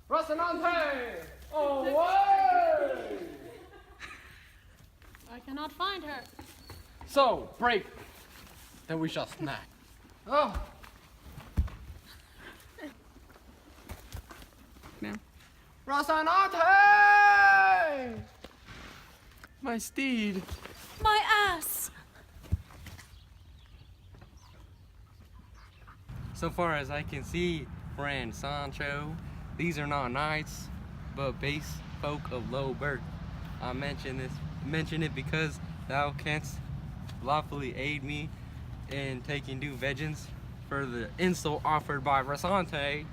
Rocinante! Away! I cannot find her. So, break. Then we shall snack. Oh. No. Rocinante! My steed. My ass! So far as I can see, friend Sancho, these are not knights, but base folk of low birth. I mention it because thou canst lawfully aid me in taking due vengeance for the insult offered by Rasante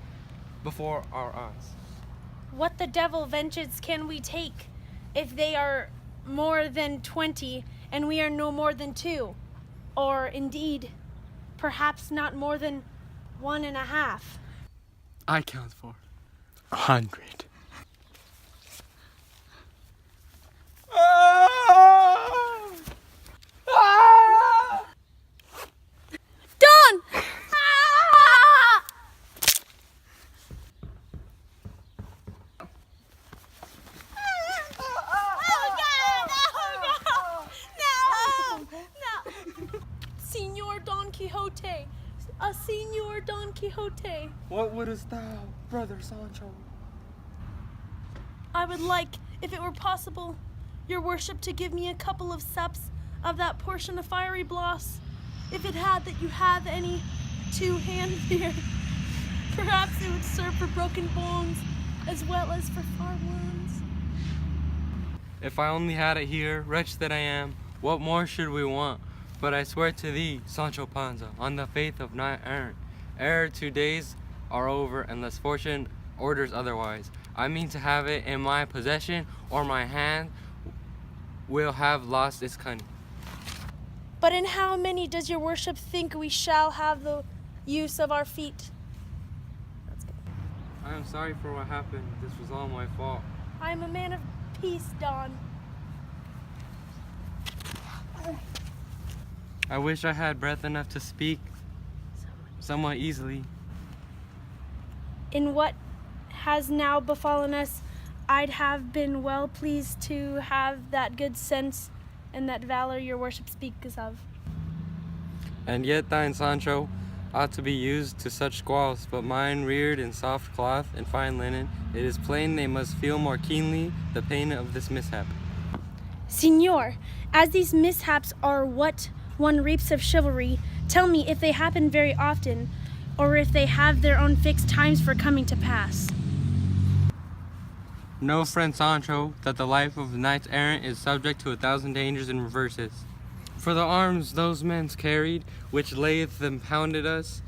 before our eyes. What the devil vengeance can we take if they are more than 20 and we are no more than 2? Or indeed, perhaps not more than 1.5. I count for 100. Don! Señor Don Quixote, a Señor Don Quixote. What wouldest thou, brother Sancho? I would like, if it were possible, your worship to give me a couple of sups of that portion of fiery bloss, if it had that you have any to hand here. Perhaps it would serve for broken bones as well as for far wounds. If I only had it here, wretch that I am, what more should we want? But I swear to thee, Sancho Panza, on the faith of knight errant, ere 2 days are over unless fortune orders otherwise, I mean to have it in my possession, or my hand will have lost its cunning. But in how many does your worship think we shall have the use of our feet? That's good. I am sorry for what happened. This was all my fault. I am a man of peace, Don. I wish I had breath enough to speak somewhat easily. In what has now befallen us, I'd have been well pleased to have that good sense and that valor your worship speaks of. And yet thine, Sancho, ought to be used to such squalls, but mine reared in soft cloth and fine linen, it is plain they must feel more keenly the pain of this mishap. Signor, as these mishaps are what one reaps of chivalry, tell me if they happen very often, or if they have their own fixed times for coming to pass. Know, friend Sancho, that the life of knights errant is subject to 1,000 dangers and reverses. For the arms those men carried, which lathed and pounded us,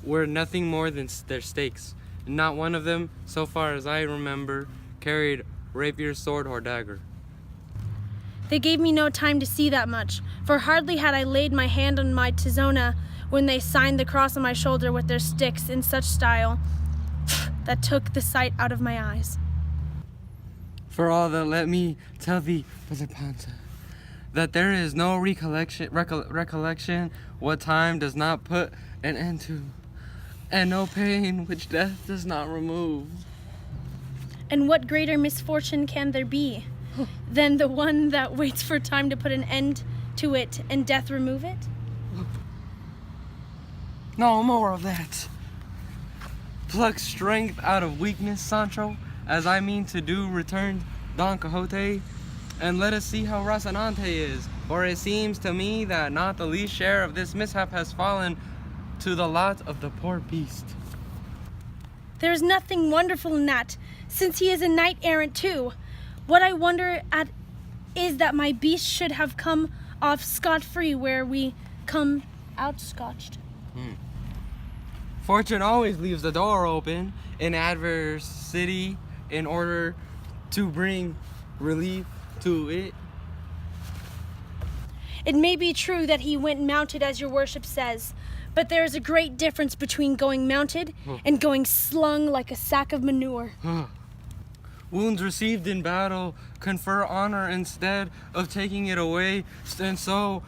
were nothing more than their stakes. And not one of them, so far as I remember, carried rapier, sword, or dagger. They gave me no time to see that much, for hardly had I laid my hand on my tizona when they signed the cross on my shoulder with their sticks in such style that took the sight out of my eyes. For all that, let me tell thee, Brother Panza, that there is no recollection what time does not put an end to, and no pain which death does not remove. And what greater misfortune can there be than the one that waits for time to put an end to it and death remove it? No more of that. Pluck strength out of weakness, Sancho, as I mean to do, returned Don Quixote, and let us see how Rocinante is, for it seems to me that not the least share of this mishap has fallen to the lot of the poor beast. There is nothing wonderful in that, since he is a knight errant too. What I wonder at is that my beast should have come off scot-free where we come out scotched. Fortune always leaves the door open in adversity in order to bring relief to it. It may be true that he went mounted as your worship says, but there is a great difference between going mounted and going slung like a sack of manure. Wounds received in battle confer honor instead of taking it away. And so,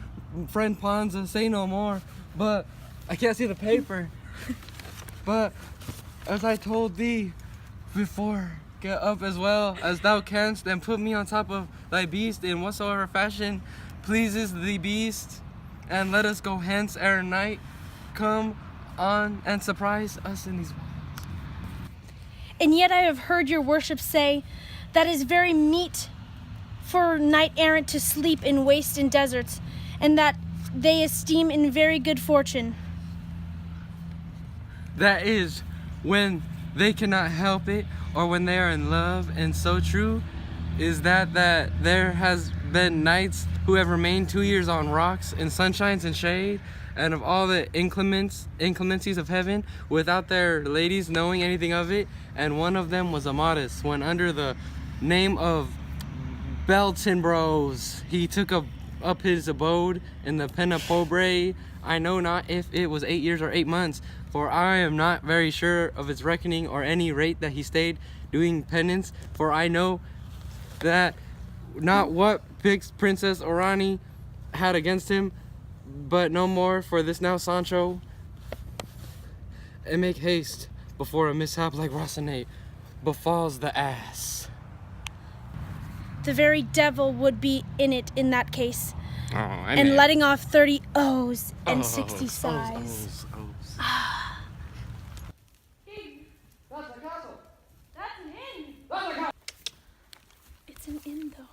friend Panza, say no more. But I can't see the paper. But as I told thee, before get up as well as thou canst, and put me on top of thy beast in whatsoever fashion pleases the beast, and let us go hence ere night come on and surprise us in these wilds. And yet I have heard your worship say that is very meet for knight errant to sleep in waste and deserts, and that they esteem in very good fortune. That is when they cannot help it, or when they are in love, and so true is that there has been knights who have remained 2 years on rocks in sunshines and shade, and of all the inclemencies of heaven, without their ladies knowing anything of it, and one of them was Amadis, when under the name of Beltenbros he took up his abode in the Penapobre. I know not if it was 8 years or 8 months, for I am not very sure of its reckoning, or any rate that he stayed doing penance, for I know that not what Princess Orani had against him, but no more for this now, Sancho, and make haste before a mishap like Rocinante befalls the ass. The very devil would be in it in that case, Oh, and letting off 30 O's and 60 sighs. King, that's a castle. That's an inn. That's a castle. It's an inn, though.